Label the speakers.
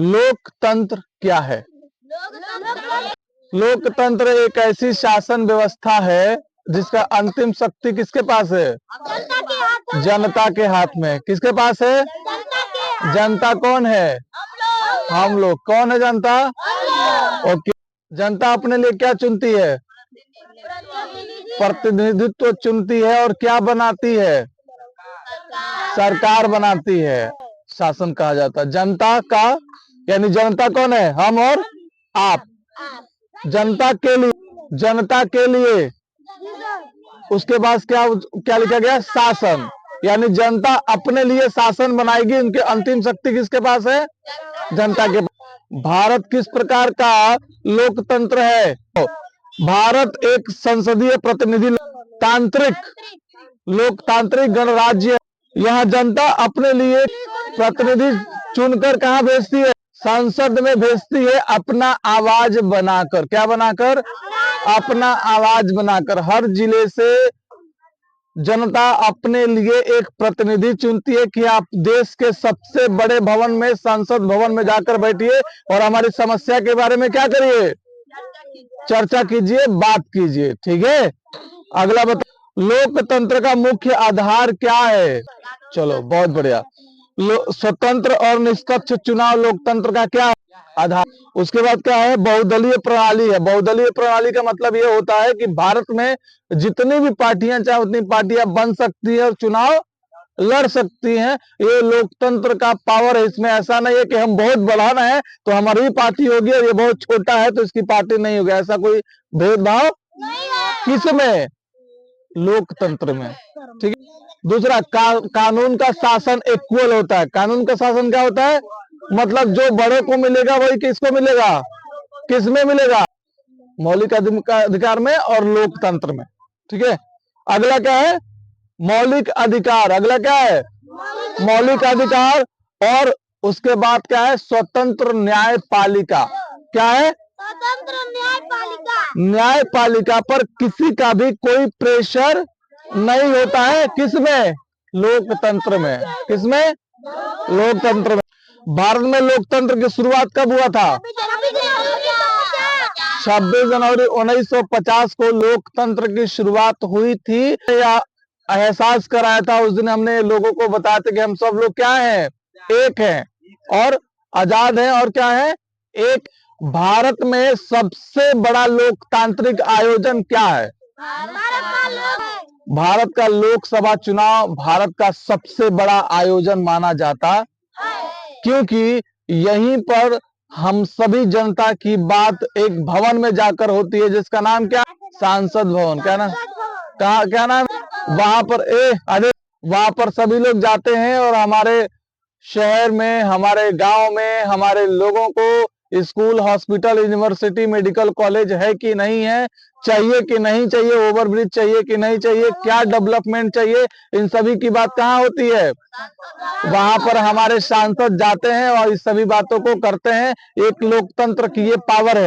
Speaker 1: लोकतंत्र क्या है? लोकतंत्र एक ऐसी शासन व्यवस्था है जिसका अंतिम शक्ति किसके पास है? जनता के हाथ में। किसके पास है? जनता कौन है? हम लोग। कौन है जनता? ओके। जनता अपने लिए क्या चुनती है? प्रतिनिधित्व चुनती है और क्या बनाती है? सरकार बनाती है। शासन कहा जाता है जनता का, यानी जनता कौन है? हम और आप। जनता के लिए, जनता के लिए। उसके बाद क्या क्या लिखा गया? शासन। यानी जनता अपने लिए शासन बनाएगी। उनकी अंतिम शक्ति किसके पास है? जनता के पास। भारत किस प्रकार का लोकतंत्र है? भारत एक संसदीय प्रतिनिधि तांत्रिक लोकतांत्रिक गणराज्य है। यहाँ जनता अपने लिए प्रतिनिधि चुनकर कहाँ भेजती है? संसद में भेजती है, अपना आवाज बनाकर। क्या बनाकर? अपना आवाज बनाकर। हर जिले से जनता अपने लिए एक प्रतिनिधि चुनती है कि आप देश के सबसे बड़े भवन में, संसद भवन में जाकर बैठिए और हमारी समस्या के बारे में क्या करिए? चर्चा कीजिए, बात कीजिए। ठीक है। अगला बता, लोकतंत्र का मुख्य आधार क्या है? चलो, बहुत बढ़िया। स्वतंत्र और निष्पक्ष चुनाव लोकतंत्र का क्या आधार? उसके बाद क्या है? बहुदलीय प्रणाली है। बहुदलीय प्रणाली का मतलब ये होता है कि भारत में जितनी भी पार्टियां चाहे उतनी पार्टियां बन सकती है और चुनाव लड़ सकती हैं। ये लोकतंत्र का पावर है। इसमें ऐसा नहीं है कि हम बहुत बढ़ाना है तो हमारी पार्टी होगी और ये बहुत छोटा है तो इसकी पार्टी नहीं होगी। ऐसा कोई भेदभाव किसमें? लोकतंत्र में। ठीक है। दूसरा, कानून का शासन इक्वल होता है। कानून का शासन क्या होता है? मतलब जो बड़े को मिलेगा वही किसको मिलेगा? किसमें मिलेगा? मौलिक अधिकार में और लोकतंत्र में। ठीक है। अगला क्या है? मौलिक अधिकार। अगला क्या है? मौलिक अधिकार। और उसके बाद क्या है? स्वतंत्र न्यायपालिका। क्या है? स्वतंत्र न्यायपालिका। न्यायपालिका पर किसी का भी कोई प्रेशर नहीं होता है। किसमें? लोकतंत्र में। किसमें? लोकतंत्र में। भारत में लोकतंत्र की शुरुआत कब हुआ था? 26 जनवरी 1950 को लोकतंत्र की शुरुआत हुई थी। या एहसास कराया था उस दिन हमने लोगों को बताया था कि हम सब लोग क्या हैं? एक हैं और आजाद हैं। और क्या है? एक। भारत में सबसे बड़ा लोकतांत्रिक आयोजन क्या है? भारत का लोकसभा चुनाव भारत का सबसे बड़ा आयोजन माना जाता, क्योंकि यहीं पर हम सभी जनता की बात एक भवन में जाकर होती है जिसका नाम क्या? सांसद भवन। क्या नाम? क्या नाम? वहां पर अरे वहां पर सभी लोग जाते हैं और हमारे शहर में, हमारे गांव में, हमारे लोगों को school, hospital, university, medical college है कि नहीं है, चाहिए कि नहीं चाहिए, ओवरब्रिज चाहिए कि नहीं चाहिए, क्या डेवलपमेंट चाहिए, इन सभी की बात कहाँ होती है? वहां पर हमारे सांसद जाते हैं और इस सभी बातों को करते हैं। एक लोकतंत्र की ये पावर है।